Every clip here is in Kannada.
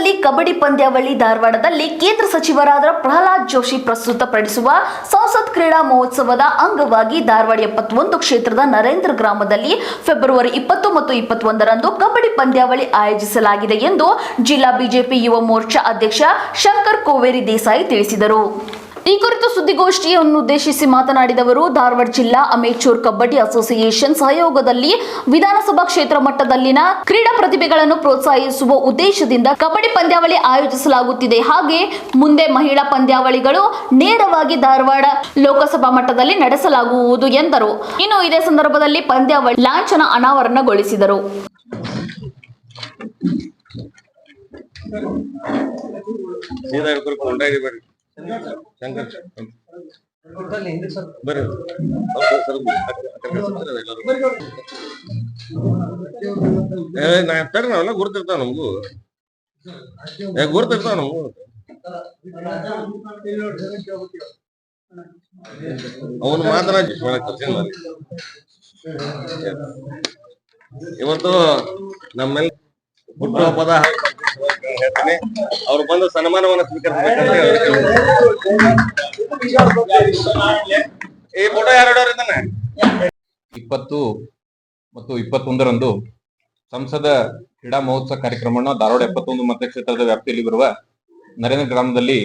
ರಾಜ್ಯದಲ್ಲಿ ಕಬಡ್ಡಿ ಪಂದ್ಯಾವಳಿ ಧಾರವಾಡದಲ್ಲಿ ಕೇಂದ್ರ ಸಚಿವರಾದ ಪ್ರಹ್ಲಾದ್ ಜೋಶಿ ಪ್ರಸ್ತುತಪಡಿಸುವ ಸಂಸತ್ ಕ್ರೀಡಾ ಮಹೋತ್ಸವದ ಅಂಗವಾಗಿ ಧಾರವಾಡ 71 ಕ್ಷೇತ್ರದ ನರೇಂದ್ರ ಗ್ರಾಮದಲ್ಲಿ ಫೆಬ್ರವರಿ 20 ಮತ್ತು 21ರಂದು ಕಬಡ್ಡಿ ಪಂದ್ಯಾವಳಿ ಆಯೋಜಿಸಲಾಗಿದೆ ಎಂದು ಜಿಲ್ಲಾ ಬಿಜೆಪಿ ಯುವ ಮೋರ್ಚಾ ಅಧ್ಯಕ್ಷ ಶಂಕರ್ ಕೋವೇರಿ ದೇಸಾಯಿ ತಿಳಿಸಿದರು. ಈ ಕುರಿತು ಸುದ್ದಿಗೋಷ್ಠಿಯನ್ನು ಉದ್ದೇಶಿಸಿ ಮಾತನಾಡಿದ ಅವರು, ಧಾರವಾಡ ಜಿಲ್ಲಾ ಅಮೇಚೂರ್ ಕಬಡ್ಡಿ ಅಸೋಸಿಯೇಷನ್ ಸಹಯೋಗದಲ್ಲಿ ವಿಧಾನಸಭಾ ಕ್ಷೇತ್ರ ಮಟ್ಟದಲ್ಲಿನ ಕ್ರೀಡಾ ಪ್ರತಿಭೆಗಳನ್ನು ಪ್ರೋತ್ಸಾಹಿಸುವ ಉದ್ದೇಶದಿಂದ ಕಬಡ್ಡಿ ಪಂದ್ಯಾವಳಿ ಆಯೋಜಿಸಲಾಗುತ್ತಿದೆ. ಹಾಗೆ ಮುಂದೆ ಮಹಿಳಾ ಪಂದ್ಯಾವಳಿಗಳು ನೇರವಾಗಿ ಧಾರವಾಡ ಲೋಕಸಭಾ ಮಟ್ಟದಲ್ಲಿ ನಡೆಸಲಾಗುವುದು ಎಂದರು. ಇನ್ನು ಇದೇ ಸಂದರ್ಭದಲ್ಲಿ ಪಂದ್ಯಾವಳಿ ಲಾಂಛನ ಅನಾವರಣಗೊಳಿಸಿದರು. ನಾವೆಲ್ಲ ಗುರ್ತಿರ್ತಾವ ನಮಗೂ ಗುರ್ತಿರ್ತಾವ ನಮಗೂ ಅವನು ಮಾತನಾಡಿ ಇವತ್ತು ನಮ್ಮೆಲ್ಲ ಹುಟ್ಟುಹಬ್ಬದ ಹೇಳ್ತೀನಿ. ಅವ್ರು ಬಂದು ಸನ್ಮಾನವನ್ನು ಸ್ವೀಕರಿಸಬೇಕಂತ ಈ ಫೋಟೋ ಯಾರು 20 ಮತ್ತು 21ರಂದು ಸಂಸದ ಕ್ರೀಡಾ ಮಹೋತ್ಸವ ಕಾರ್ಯಕ್ರಮವನ್ನು ಧಾರವಾಡ 71 ಮತಕ್ಷೇತ್ರದ ವ್ಯಾಪ್ತಿಯಲ್ಲಿ ಬರುವ ನರೇಂದ್ರ ಗ್ರಾಮದಲ್ಲಿ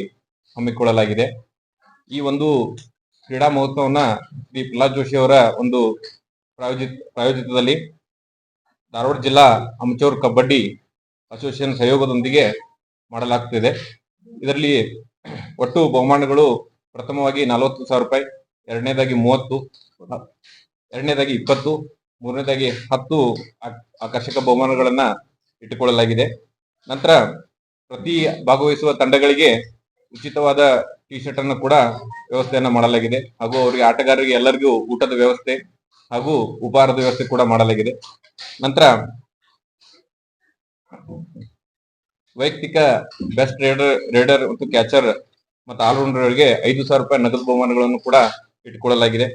ಹಮ್ಮಿಕೊಳ್ಳಲಾಗಿದೆ. ಈ ಒಂದು ಕ್ರೀಡಾ ಮಹೋತ್ಸವನ ಶ್ರೀ ಪ್ರಹ್ಲಾದ್ ಜೋಶಿ ಅವರ ಒಂದು ಪ್ರಾಯೋಜಿತದಲ್ಲಿ ಧಾರವಾಡ ಜಿಲ್ಲಾ ಅಮಚೂರ್ ಕಬಡ್ಡಿ ಅಸೋಸಿಯೇಷನ್ ಸಹಯೋಗದೊಂದಿಗೆ ಮಾಡಲಾಗುತ್ತಿದೆ. ಇದರಲ್ಲಿ ಒಟ್ಟು ಬಹುಮಾನಗಳು ಪ್ರಥಮವಾಗಿ 40,000 ರೂಪಾಯಿ, ಎರಡನೇದಾಗಿ 30, ಎರಡನೇದಾಗಿ 20, ಮೂರನೇದಾಗಿ 10 ಆಕರ್ಷಕ ಬಹುಮಾನಗಳನ್ನ ಇಟ್ಟುಕೊಳ್ಳಲಾಗಿದೆ. ನಂತರ ಪ್ರತಿ ಭಾಗವಹಿಸುವ ತಂಡಗಳಿಗೆ ಉಚಿತವಾದ ಟಿ ಶರ್ಟ್ ಅನ್ನು ಕೂಡ ವ್ಯವಸ್ಥೆಯನ್ನ ಮಾಡಲಾಗಿದೆ. ಹಾಗೂ ಅವರಿಗೆ ಆಟಗಾರರಿಗೆ ಎಲ್ಲರಿಗೂ ಊಟದ ವ್ಯವಸ್ಥೆ ಹಾಗೂ ಉಪಹಾರದ ವ್ಯವಸ್ಥೆ ಕೂಡ ಮಾಡಲಾಗಿದೆ. ನಂತರ ವೈಯಕ್ತಿಕ ಬೆಸ್ಟ್ ರೇಡರ್ ಮತ್ತು ಕ್ಯಾಚರ್ ಮತ್ತು ಆಲ್ರೌಂಡರ್ಗಳಿಗೆ 5,000 ರೂಪಾಯಿ ನಗದು ಬಹುಮಾನಗಳನ್ನು ಕೂಡ ಇಟ್ಟುಕೊಳ್ಳಲಾಗಿದೆ.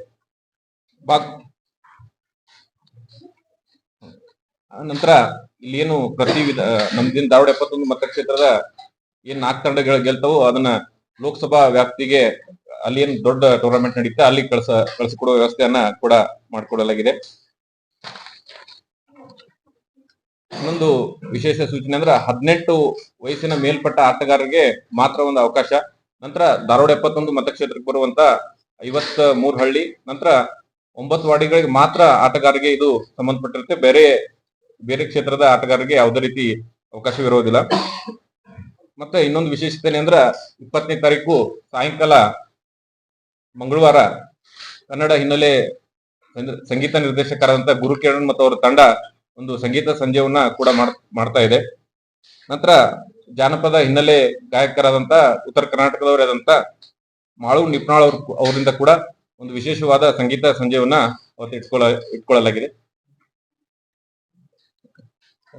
ನಂತರ ಇಲ್ಲಿ ಏನು ನಮ್ದಿನ ಧಾರವಾಡ 71 ಮತಕ್ಷೇತ್ರದ ಏನ್ 4 ತಂಡಗಳು ಗೆಲ್ತಾವೋ ಅದನ್ನ ಲೋಕಸಭಾ ವ್ಯಾಪ್ತಿಗೆ ಅಲ್ಲಿ ಏನ್ ದೊಡ್ಡ ಟೂರ್ನಮೆಂಟ್ ನಡೀತಾ ಅಲ್ಲಿ ಕಳಿಸಿಕೊಡುವ ವ್ಯವಸ್ಥೆಯನ್ನ ಕೂಡ ಮಾಡಿಕೊಡಲಾಗಿದೆ. ಇನ್ನೊಂದು ವಿಶೇಷ ಸೂಚನೆ ಅಂದ್ರೆ 18 ವಯಸ್ಸಿನ ಮೇಲ್ಪಟ್ಟ ಆಟಗಾರರಿಗೆ ಮಾತ್ರ ಒಂದು ಅವಕಾಶ. ನಂತರ ಧಾರವಾಡ 71 ಮತಕ್ಷೇತ್ರಕ್ಕೆ ಬರುವಂತ 53 ಹಳ್ಳಿ ನಂತರ 9 ವಾರ್ಡ್ಗಳಿಗೆ ಮಾತ್ರ ಆಟಗಾರರಿಗೆ ಇದು ಸಂಬಂಧಪಟ್ಟಿರುತ್ತೆ. ಬೇರೆ ಕ್ಷೇತ್ರದ ಆಟಗಾರರಿಗೆ ಯಾವುದೇ ರೀತಿ ಅವಕಾಶವಿರುವುದಿಲ್ಲ. ಮತ್ತೆ ಇನ್ನೊಂದು ವಿಶೇಷತೆ ಅಂದ್ರೆ 20ನೇ ತಾರೀಕು ಸಾಯಂಕಾಲ ಮಂಗಳವಾರ ಕನ್ನಡ ಹಿನ್ನೆಲೆ ಸಂಗೀತ ನಿರ್ದೇಶಕರಾದಂತ ಗುರುಕಿರಣ್ ಮತ್ತು ಅವರ ತಂಡ ಒಂದು ಸಂಗೀತ ಸಂಜೆಯನ್ನ ಕೂಡ ಮಾಡ್ತಾ ಇದೆ. ನಂತರ ಜಾನಪದ ಹಿನ್ನೆಲೆ ಗಾಯಕರಾದಂತ ಉತ್ತರ ಕರ್ನಾಟಕದವರಾದಂತ ಮಾಳು ನಿಪ್ನಾಳ್ ಅವರಿಂದ ಕೂಡ ಒಂದು ವಿಶೇಷವಾದ ಸಂಗೀತ ಸಂಜೆಯನ್ನ ಅವತ್ತು ಇಟ್ಕೊಳ್ಳಲಾಗಿದೆ.